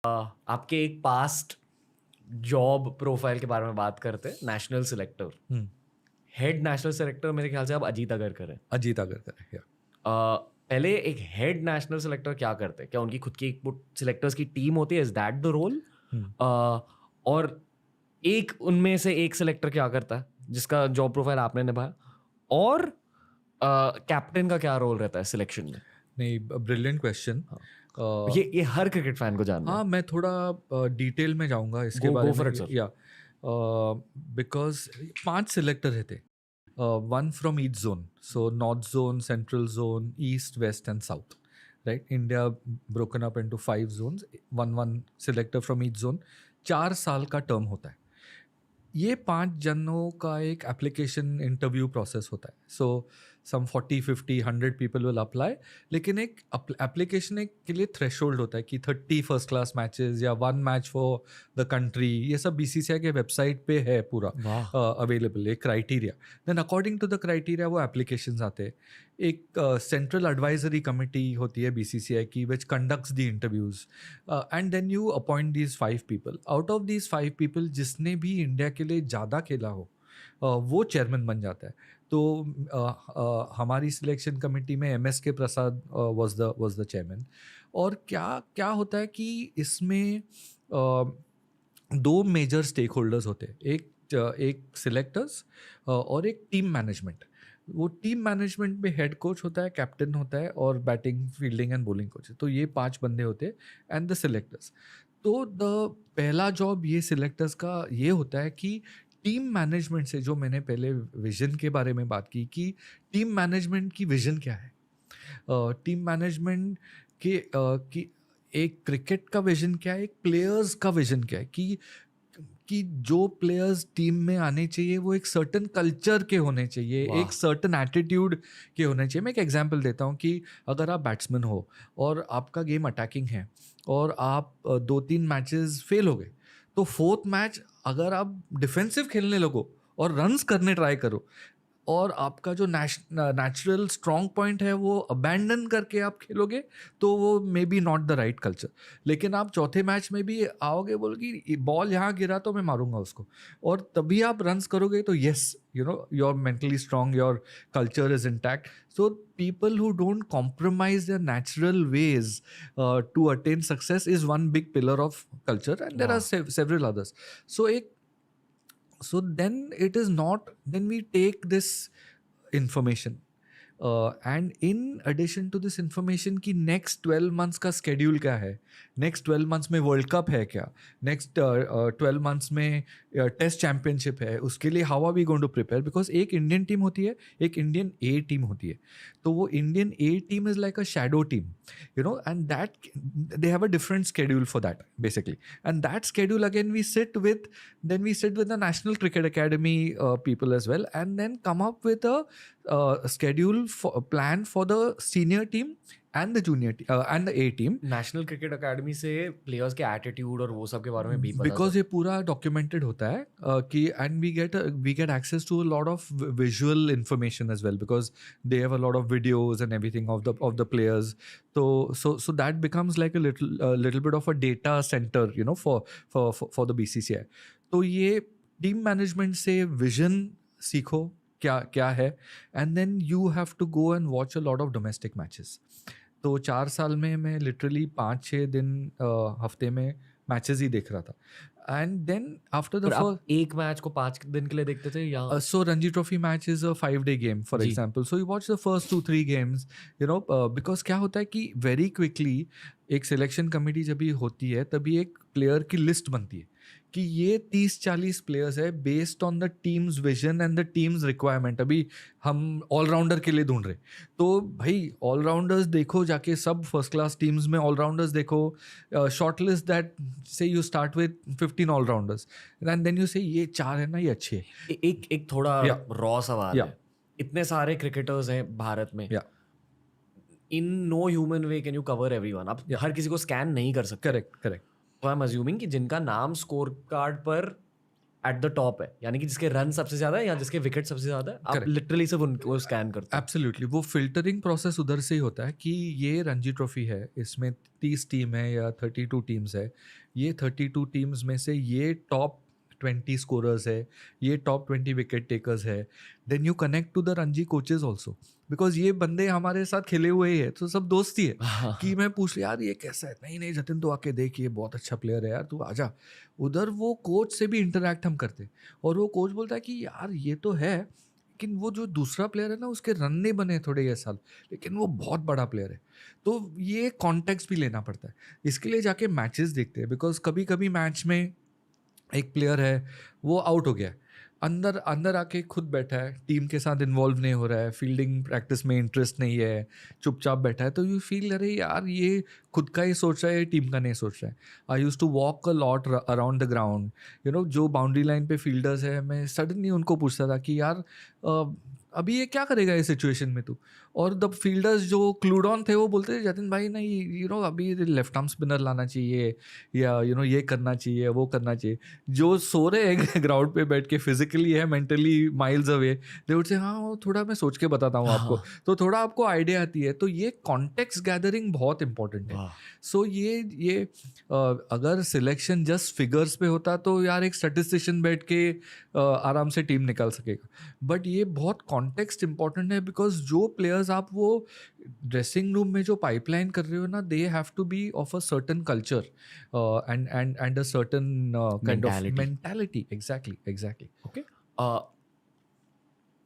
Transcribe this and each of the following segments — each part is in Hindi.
आपके एक पास्ट जॉब प्रोफाइल के बारे में बात करते हैं। National selector, head national selector मेरे ख्याल से आप अजीत अगरकर है। अजीत अगरकर है। पहले एक हेड नेशनल सिलेक्टर क्या करते हैं? क्या उनकी खुद की एक सिलेक्टर्स की टीम होती है? Is that the role? और एक उनमें से एक सिलेक्टर क्या करता है जिसका जॉब प्रोफाइल आपने निभाया? और कैप्टन का क्या रोल रहता है सिलेक्शन में? नहीं, ब्रिलियंट क्वेश्चन। ये हर क्रिकेट फैन को जानना हाँ, है। मैं थोड़ा डिटेल में जाऊंगा इसके गो बारे गो में। For it sir. या बिकॉज 5 सिलेक्टर रहते, one from each zone, so north zone, central zone, east, west and south, right? India broken up into 5 zones, one selector from each zone. 4 साल का टर्म होता है। ये 5 जनों का एक एप्लीकेशन इंटरव्यू प्रोसेस होता है। सो सम 40, 50, 100 पीपल विल अप्लाई, लेकिन एक एप्लीकेशन एक के लिए थ्रेशोल्ड होता है कि 30 फर्स्ट क्लास मैचेस या 1 मैच फॉर द कंट्री। ये सब बीसीसीआई के वेबसाइट पे है पूरा वाह। अवेलेबल, एक criteria. Then according to the criteria वो एप्लीकेशंस आते हैं। एक सेंट्रल एडवाइजरी कमिटी होती है बीसीसीआई की, which conducts the interviews, and then you appoint these 5 people. Out of these 5 people जिसने भी इंडिया के लिए ज़्यादा खेला हो वो चेयरमैन बन जाता है। तो हमारी सिलेक्शन कमेटी में एम एस के प्रसाद वाज द चेयरमैन। और क्या क्या होता है कि इसमें 2 मेजर स्टेक होल्डर्स होते हैं। एक सिलेक्टर्स और एक टीम मैनेजमेंट। वो टीम मैनेजमेंट में हेड कोच होता है, कैप्टन होता है, और batting, fielding and bowling coach. तो ये 5 बंदे होते हैं एंड द सिलेक्टर्स। तो द पहला जॉब ये सिलेक्टर्स का ये होता है कि टीम मैनेजमेंट से, जो मैंने पहले विजन के बारे में बात की टीम मैनेजमेंट की विजन क्या है, टीम मैनेजमेंट के कि एक क्रिकेट का विजन क्या है, एक प्लेयर्स का विजन क्या है, कि जो प्लेयर्स टीम में आने चाहिए वो एक सर्टन कल्चर के होने चाहिए, वाह। एक सर्टन एटीट्यूड के होने चाहिए। मैं एक एग्जांपल देता हूँ कि अगर आप बैट्समैन हो और आपका गेम अटैकिंग है और आप 2-3 मैचेस फेल हो गए, तो 4th मैच अगर आप डिफेंसिव खेलने लगो और रन्स करने ट्राई करो और आपका जो नेचुरल स्ट्रॉन्ग पॉइंट है वो अबैंडन करके आप खेलोगे, तो वो may be not the right culture. लेकिन आप चौथे मैच में भी आओगे, बोल कि बॉल यहाँ गिरा तो मैं मारूंगा उसको, और तभी आप रन्स करोगे, तो yes, you know, you are mentally strong, your culture is intact. So people who don't compromise their natural ways to attain success is one big pillar of culture, and there are वाह। several others. So then it is not, then we take this information, and in addition to this information कि next 12 months का schedule क्या है, next 12 months में वर्ल्ड कप है क्या, next 12 months में टेस्ट चैम्पियनशिप है, उसके लिए how are we going to prepare, because एक इंडियन टीम होती है, एक इंडियन ए टीम होती है। तो वो Indian A team is like a shadow team, you know, and that they have a different schedule for that basically, and that schedule again we sit with, then we sit with the National Cricket Academy people as well, and then come up with a schedule for a plan for the senior team and the junior and the A team, national cricket academy से प्लेयर्स के एटीट्यूड और वो सब के बारे में भी पता बिकॉज चल। ये पूरा डॉक्यूमेंटेड होता है कि, and we get access to a lot of visual information as well, because they have a lot of videos and everything of the players. तो so that becomes like a little bit of a data center, you know, for the BCCI. तो ये टीम मैनेजमेंट से विजन सीखो क्या क्या है, and then you have to go and watch a lot of domestic matches. तो 4 साल में मैं लिटरली 5-6 दिन हफ्ते में मैचेस ही देख रहा था। एंड देन आफ्टर द पर आप फर्स्ट, एक मैच को 5 दिन के लिए देखते थे या? so Ranji Trophy match is a 5-day game, for ji. example. So you watch the first 2-3 games, you know, because क्या होता है कि very quickly एक सिलेक्शन कमेटी जब भी होती है तभी एक प्लेयर की लिस्ट बनती है कि ये 30-40 प्लेयर्स है based on the teams vision and the teams requirement. अभी हम ऑलराउंडर के लिए ढूंढ रहे, तो भाई ऑलराउंडर्स देखो जाके, सब फर्स्ट क्लास टीम्स में ऑलराउंडर्स देखो, short list that say you start with 15 allrounders, and then you say ये 4 है ना, ये अच्छे है। एक थोड़ा या रॉ सवाल या है। इतने सारे क्रिकेटर्स हैं भारत में, या in no human way can you cover everyone. आप या हर किसी को स्कैन नहीं कर सकते। करेक्ट करेक्ट तो आई एम अज्यूमिंग कि जिनका नाम स्कोर कार्ड पर एट द टॉप है, यानी कि जिसके रन सबसे ज्यादा है या जिसके विकेट सबसे ज्यादा है, आप Correct. लिटरली सिर्फ उनको स्कैन करते हो। एब्सोल्युटली, वो फिल्टरिंग प्रोसेस उधर से ही होता है कि ये रणजी ट्रॉफी है, इसमें 30 टीम है या 32 टीम्स है, ये 32 टीम्स में से ये टॉप 20 स्कोरर्स है, ये टॉप 20 विकेट टेकर्स है। Then you connect to the Ranji coaches also, because ये बंदे हमारे साथ खेले हुए ही है, तो सब दोस्ती है कि मैं पूछ लिया यार ये कैसा है, नहीं नहीं जतिन तो आके देख, ये बहुत अच्छा प्लेयर है यार, तू आजा। उधर वो कोच से भी इंटरेक्ट हम करते, और वो कोच बोलता है कि यार ये तो है, लेकिन वो जो दूसरा प्लेयर है ना उसके रन नहीं बने थोड़े ये साल, लेकिन वो बहुत बड़ा प्लेयर है। तो ये कॉन्टेक्स्ट भी लेना पड़ता है, इसके लिए जाके मैचेस देखते हैं, बिकॉज कभी कभी मैच में एक प्लेयर है वो आउट हो गया है, अंदर अंदर आके खुद बैठा है, टीम के साथ इन्वॉल्व नहीं हो रहा है, फील्डिंग प्रैक्टिस में इंटरेस्ट नहीं है, चुपचाप बैठा है, तो यू फील अरे यार ये खुद का ही सोच रहा है, टीम का नहीं सोच रहा है। I use to walk a lot around the ground, you know, जो बाउंड्री लाइन पे फील्डर्स है, मैं सडनली उनको पूछता था कि यार अभी ये क्या करेगा इस सिचुएशन में तू, और द फील्डर्स जो क्लूड ऑन थे वो बोलते थे जतिन भाई नहीं, यू नो अभी लेफ्ट आर्म स्पिनर लाना चाहिए, या यू नो ये करना चाहिए, वो करना चाहिए। जो सो रहे हैं ग्राउंड पे बैठ के, फिजिकली है, mentally miles away, they would say हाँ वो थोड़ा मैं सोच के बताता हूँ आपको, तो थोड़ा आपको आइडिया आती है। तो ये कॉन्टेक्स्ट गैदरिंग बहुत इंपॉर्टेंट है। सो ये अगर सिलेक्शन जस्ट फिगर्स पे होता तो यार एक स्टैटिस्टिशियन बैठ के आराम से टीम निकाल सकेगा, बट ये बहुत कॉन्टेक्स्ट इंपॉर्टेंट है, बिकॉज जो प्लेयर्स आप वो ड्रेसिंग रूम में जो पाइपलाइन कर रहे हो ना, they have to be of a certain culture and a certain kind of Mentality. Mentality. Exactly. Okay,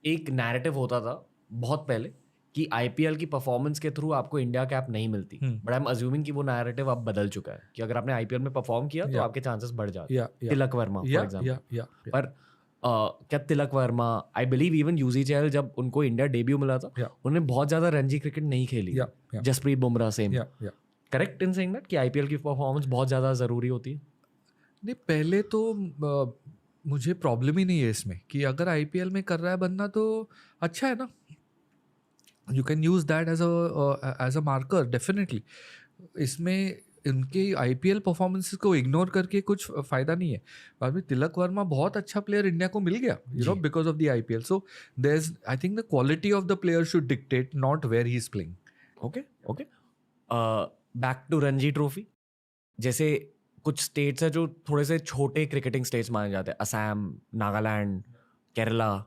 एक नैरेटिव होता था बहुत पहले कि आईपीएल की परफॉर्मेंस के थ्रू आपको इंडिया कैप नहीं मिलती, बट आई एम अज्यूमिंग कि वो नैरेटिव अब बदल चुका है कि अगर आपने आईपीएल में परफॉर्म किया तो Yeah. आपके चांसेस बढ़ जाते हैं। या तिलक वर्मा फॉर एग्जांपल। पर क्या Tilak Varma, I believe even Yuzi Chahal, जब उनको इंडिया डेब्यू मिला था, Yeah. उन्होंने बहुत ज्यादा रणजी क्रिकेट नहीं खेली। Yeah. जसप्रीत बुमराह सेम। या करेक्ट इन सेइंग दैट कि आईपीएल की परफॉर्मेंस बहुत ज्यादा जरूरी होती है? नहीं, पहले तो मुझे प्रॉब्लम ही नहीं है इसमें कि अगर आईपीएल में कर रहा है बंदा तो अच्छा है ना, you can use that as a marker definitely. इसमें इनके आईपीएल परफॉर्मेंसेस को इग्नोर करके कुछ फ़ायदा नहीं है। बाद में तिलक वर्मा बहुत अच्छा प्लेयर इंडिया को मिल गया, you know, because of the IPL. So there is, I think the quality of the player should dictate, not where he is playing. Okay, back to Ranji trophy. जैसे कुछ स्टेट्स है जो थोड़े से छोटे क्रिकेटिंग स्टेट्स माने जाते हैं, असम, नागालैंड, केरला,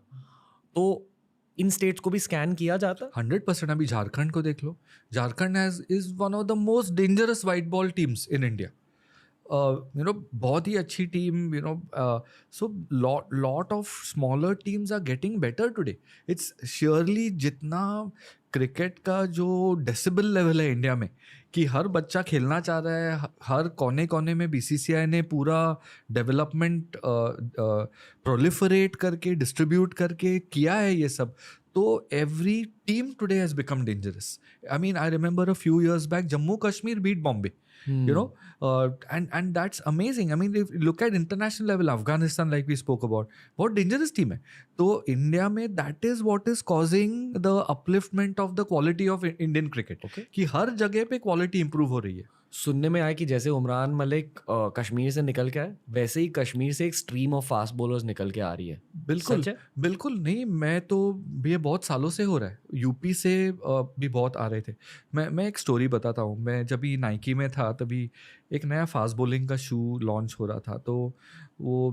तो इन स्टेट्स को भी स्कैन किया जाता है? 100%। अभी झारखंड को देख लो, Jharkhand is one of the most dangerous white ball teams in India. You know, बहुत ही अच्छी team, you know, so lot of smaller teams are getting better today. It's surely जितना क्रिकेट का जो डेसिबल लेवल है इंडिया में, कि हर बच्चा खेलना चाह रहा है, हर कोने कोने में बीसीसीआई ने पूरा डेवलपमेंट प्रोलिफरेट करके, डिस्ट्रीब्यूट करके किया है ये सब, तो every team today has become dangerous. I mean, I remember a few years back Jammu Kashmir beat Bombay, you know, and that's amazing. I mean, if you look at international level, Afghanistan, like we spoke about, बहुत dangerous team है। तो इंडिया में that is what is causing the upliftment of the quality of Indian cricket, कि हर जगह पे quality improve हो रही है। सुनने में आया कि जैसे उमरान मलिक कश्मीर से निकल के आए, वैसे ही कश्मीर से एक स्ट्रीम ऑफ फास्ट बॉलर्स निकल के आ रही है। बिल्कुल सच है? बिल्कुल नहीं, मैं तो ये बहुत सालों से हो रहा है, यूपी से भी बहुत आ रहे थे। मैं एक स्टोरी बताता हूँ। मैं जब भी नाइकी में था तभी एक नया फास्ट बॉलिंग का शू लॉन्च हो रहा था, तो वो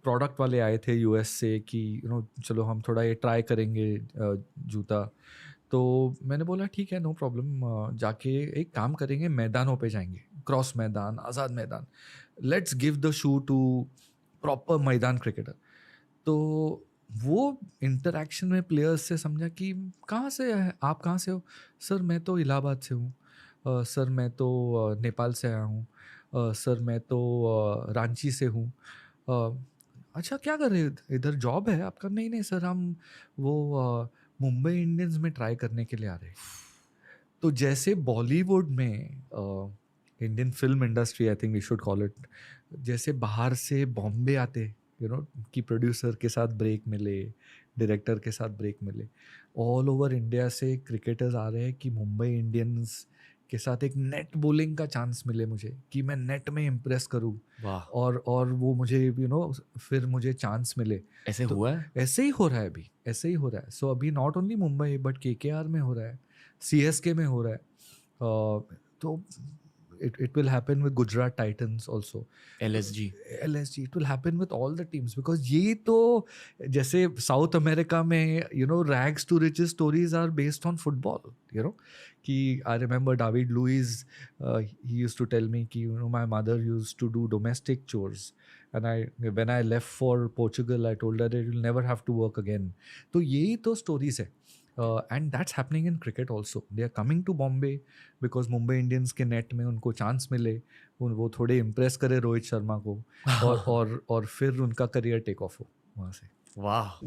प्रोडक्ट वाले आए थे यूएस से कि यू नो चलो हम थोड़ा ये ट्राई करेंगे जूता। तो मैंने बोला ठीक है, नो प्रॉब्लम, जाके एक काम करेंगे, मैदानों पे जाएंगे, cross maidan, Azad maidan, let's give the shoe to proper maidan cricketer. तो वो इंटरेक्शन में प्लेयर्स से समझा कि कहाँ से है आप, कहाँ से हो? सर मैं तो इलाहाबाद से हूँ, सर मैं तो नेपाल से आया हूँ, सर मैं तो रांची से हूँ। अच्छा क्या कर रहे हो इधर, जॉब है आपका? नहीं नहीं सर, हम वो मुंबई इंडियंस में ट्राई करने के लिए आ रहे हैं। तो जैसे बॉलीवुड में Indian film industry, I think we should call it, जैसे बाहर से बॉम्बे आते, यू नो, कि प्रोड्यूसर के साथ ब्रेक मिले, डायरेक्टर के साथ ब्रेक मिले, ऑल ओवर इंडिया से क्रिकेटर्स आ रहे हैं कि मुंबई इंडियंस के साथ एक नेट बॉलिंग का चांस मिले मुझे कि मैं नेट में इम्प्रेस करूँ वाह, और वो मुझे फिर मुझे चांस मिले। ऐसे तो हुआ है? ऐसे ही हो रहा है अभी, ऐसे ही हो रहा है। सो अभी not only Mumbai but KKR में हो रहा है, सीएसके में हो रहा है। तो it will happen with Gujarat Titans also. LSG. LSG, it will happen with all the teams because ये तो जैसे साउथ अमेरिका में rags to riches stories are based on football, कि I remember David Luiz, he used to tell me कि my mother used to do domestic chores and when I left for Portugal I told her that you'll never have to work again. तो यही तो stories है. And that's happening in cricket also. They are coming to Bombay because Mumbai Indians के नेट में उनको चांस मिले, वो थोड़े इम्प्रेस करे रोहित शर्मा को और फिर उनका करियर टेक ऑफ हो वहाँ से. वाह.